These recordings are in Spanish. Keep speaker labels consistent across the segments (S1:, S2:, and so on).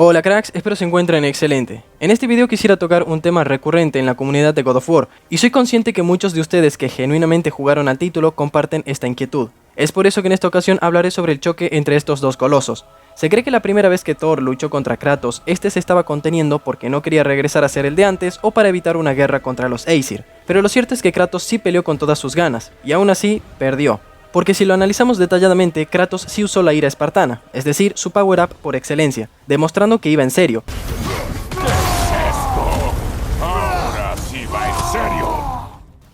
S1: Hola cracks, espero se encuentren excelente. En este video quisiera tocar un tema recurrente en la comunidad de God of War, y soy consciente que muchos de ustedes que genuinamente jugaron al título comparten esta inquietud. Es por eso que en esta ocasión hablaré sobre el choque entre estos dos colosos. Se cree que la primera vez que Thor luchó contra Kratos, este se estaba conteniendo porque no quería regresar a ser el de antes o para evitar una guerra contra los Aesir, pero lo cierto es que Kratos sí peleó con todas sus ganas, y aún así, perdió. Porque si lo analizamos detalladamente, Kratos sí usó la ira espartana, es decir, su power up por excelencia, demostrando que iba en serio.
S2: Ahora sí va en serio.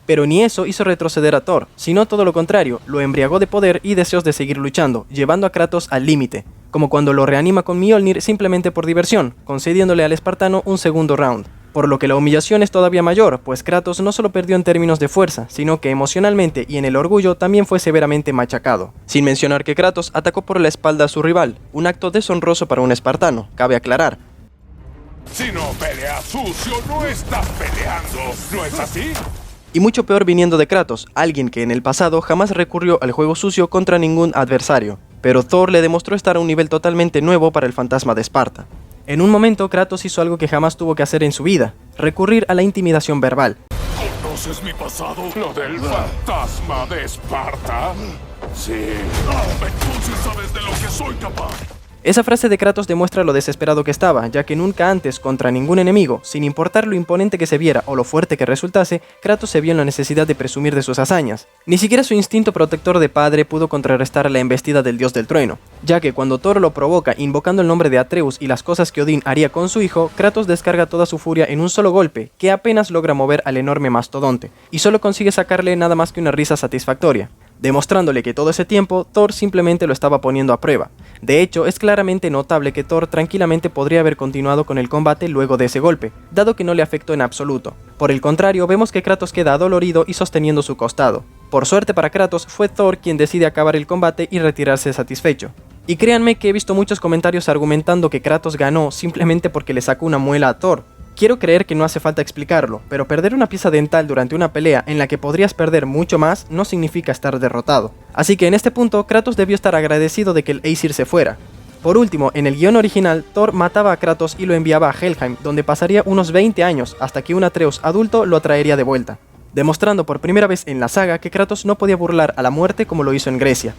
S1: Pero ni eso hizo retroceder a Thor, sino todo lo contrario, lo embriagó de poder y deseos de seguir luchando, llevando a Kratos al límite, como cuando lo reanima con Mjolnir simplemente por diversión, concediéndole al espartano un segundo round. Por lo que la humillación es todavía mayor, pues Kratos no solo perdió en términos de fuerza, sino que emocionalmente y en el orgullo también fue severamente machacado. Sin mencionar que Kratos atacó por la espalda a su rival, un acto deshonroso para un espartano, cabe aclarar.
S2: Si no peleas sucio, no estás peleando, ¿no es así?
S1: Y mucho peor viniendo de Kratos, alguien que en el pasado jamás recurrió al juego sucio contra ningún adversario. Pero Thor le demostró estar a un nivel totalmente nuevo para el fantasma de Esparta. En un momento, Kratos hizo algo que jamás tuvo que hacer en su vida, recurrir a la intimidación verbal.
S2: ¿Conoces mi pasado? ¿Lo del fantasma de Esparta? Sí. Entonces sabes de lo que soy capaz.
S1: Esa frase de Kratos demuestra lo desesperado que estaba, ya que nunca antes contra ningún enemigo, sin importar lo imponente que se viera o lo fuerte que resultase, Kratos se vio en la necesidad de presumir de sus hazañas. Ni siquiera su instinto protector de padre pudo contrarrestar la embestida del dios del trueno, ya que cuando Thor lo provoca invocando el nombre de Atreus y las cosas que Odín haría con su hijo, Kratos descarga toda su furia en un solo golpe, que apenas logra mover al enorme mastodonte, y solo consigue sacarle nada más que una risa satisfactoria, demostrándole que todo ese tiempo Thor simplemente lo estaba poniendo a prueba. De hecho, es claramente notable que Thor tranquilamente podría haber continuado con el combate luego de ese golpe, dado que no le afectó en absoluto. Por el contrario, vemos que Kratos queda adolorido y sosteniendo su costado. Por suerte para Kratos, fue Thor quien decide acabar el combate y retirarse satisfecho. Y créanme que he visto muchos comentarios argumentando que Kratos ganó simplemente porque le sacó una muela a Thor. Quiero creer que no hace falta explicarlo, pero perder una pieza dental durante una pelea en la que podrías perder mucho más no significa estar derrotado. Así que en este punto, Kratos debió estar agradecido de que el Aesir se fuera. Por último, en el guión original, Thor mataba a Kratos y lo enviaba a Helheim, donde pasaría unos 20 años hasta que un Atreus adulto lo traería de vuelta, demostrando por primera vez en la saga que Kratos no podía burlar a la muerte como lo hizo en Grecia.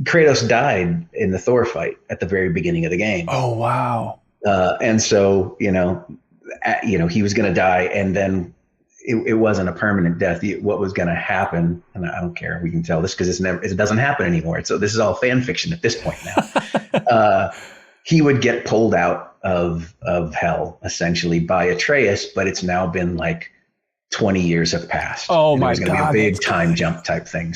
S3: Kratos died in the Thor fight at the very beginning of the game.
S4: Oh, wow.
S3: And so, he was going to die, and then it wasn't a permanent death. What was going to happen, and I don't care, we can tell this because it doesn't happen anymore. So this is all fan fiction at this point now. He would get pulled out of hell, essentially, by Atreus, but it's now been like 20 years have passed.
S4: Oh my
S3: God. It's going to be a big time jump type thing.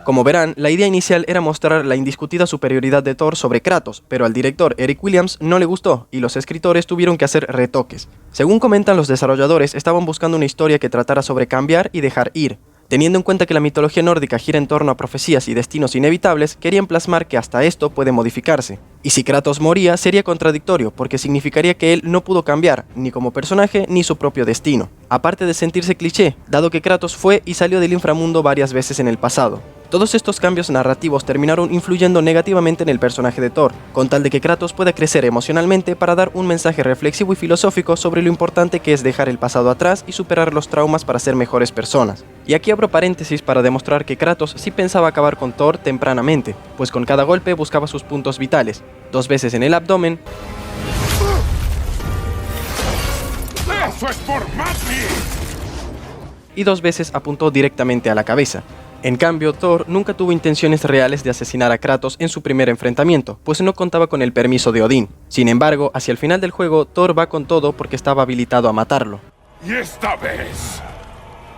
S1: Como verán, la idea inicial era mostrar la indiscutida superioridad de Thor sobre Kratos, pero al director Eric Williams no le gustó y los escritores tuvieron que hacer retoques. Según comentan los desarrolladores, estaban buscando una historia que tratara sobre cambiar y dejar ir. Teniendo en cuenta que la mitología nórdica gira en torno a profecías y destinos inevitables, querían plasmar que hasta esto puede modificarse. Y si Kratos moría, sería contradictorio, porque significaría que él no pudo cambiar, ni como personaje, ni su propio destino. Aparte de sentirse cliché, dado que Kratos fue y salió del inframundo varias veces en el pasado. Todos estos cambios narrativos terminaron influyendo negativamente en el personaje de Thor, con tal de que Kratos pueda crecer emocionalmente para dar un mensaje reflexivo y filosófico sobre lo importante que es dejar el pasado atrás y superar los traumas para ser mejores personas. Y aquí abro paréntesis para demostrar que Kratos sí pensaba acabar con Thor tempranamente, pues con cada golpe buscaba sus puntos vitales, 2 veces en el abdomen
S2: ¡Eso es por Mati!
S1: y 2 veces apuntó directamente a la cabeza. En cambio, Thor nunca tuvo intenciones reales de asesinar a Kratos en su primer enfrentamiento, pues no contaba con el permiso de Odín. Sin embargo, hacia el final del juego, Thor va con todo porque estaba habilitado a matarlo.
S2: Y esta vez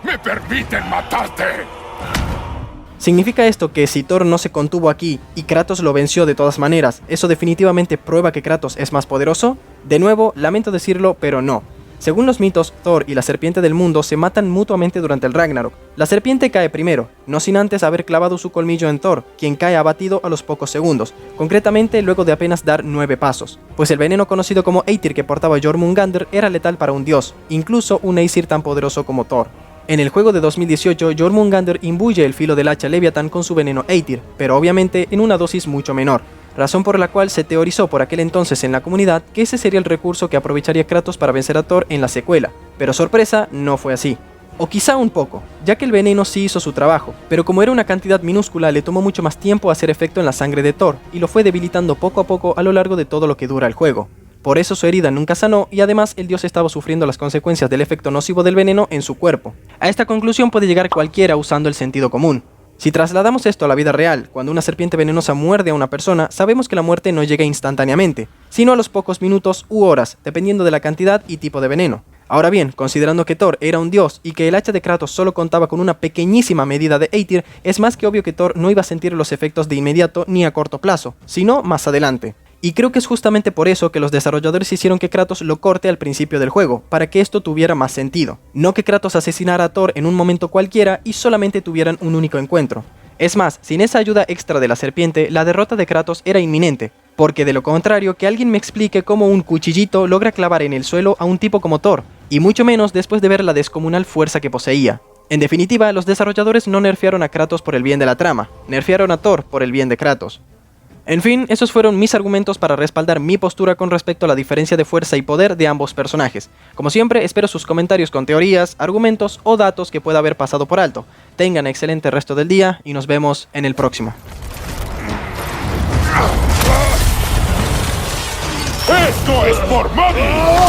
S2: me permiten matarte.
S1: ¿Significa esto que si Thor no se contuvo aquí y Kratos lo venció de todas maneras, eso definitivamente prueba que Kratos es más poderoso? De nuevo, lamento decirlo, pero no. Según los mitos, Thor y la serpiente del mundo se matan mutuamente durante el Ragnarok. La serpiente cae primero, no sin antes haber clavado su colmillo en Thor, quien cae abatido a los pocos segundos, concretamente luego de apenas dar 9 pasos, pues el veneno conocido como Eitir que portaba Jormungandr era letal para un dios, incluso un Aesir tan poderoso como Thor. En el juego de 2018, Jormungandr imbuye el filo del hacha Leviathan con su veneno Eitir, pero obviamente en una dosis mucho menor. razón por la cual se teorizó por aquel entonces en la comunidad que ese sería el recurso que aprovecharía Kratos para vencer a Thor en la secuela, pero sorpresa, no fue así. O quizá un poco, ya que el veneno sí hizo su trabajo, pero como era una cantidad minúscula le tomó mucho más tiempo hacer efecto en la sangre de Thor, y lo fue debilitando poco a poco a lo largo de todo lo que dura el juego. Por eso su herida nunca sanó y además el dios estaba sufriendo las consecuencias del efecto nocivo del veneno en su cuerpo. A esta conclusión puede llegar cualquiera usando el sentido común. Si trasladamos esto a la vida real, cuando una serpiente venenosa muerde a una persona, sabemos que la muerte no llega instantáneamente, sino a los pocos minutos u horas, dependiendo de la cantidad y tipo de veneno. Ahora bien, considerando que Thor era un dios y que el hacha de Kratos solo contaba con una pequeñísima medida de Aether, es más que obvio que Thor no iba a sentir los efectos de inmediato ni a corto plazo, sino más adelante. Y creo que es justamente por eso que los desarrolladores hicieron que Kratos lo corte al principio del juego, para que esto tuviera más sentido. No que Kratos asesinara a Thor en un momento cualquiera y solamente tuvieran un único encuentro. Es más, sin esa ayuda extra de la serpiente, la derrota de Kratos era inminente, porque de lo contrario, que alguien me explique cómo un cuchillito logra clavar en el suelo a un tipo como Thor, y mucho menos después de ver la descomunal fuerza que poseía. En definitiva, los desarrolladores no nerfearon a Kratos por el bien de la trama, nerfearon a Thor por el bien de Kratos. En fin, esos fueron mis argumentos para respaldar mi postura con respecto a la diferencia de fuerza y poder de ambos personajes. Como siempre, espero sus comentarios con teorías, argumentos o datos que pueda haber pasado por alto. Tengan excelente resto del día y nos vemos en el próximo.
S2: ¡Esto es por Maggie!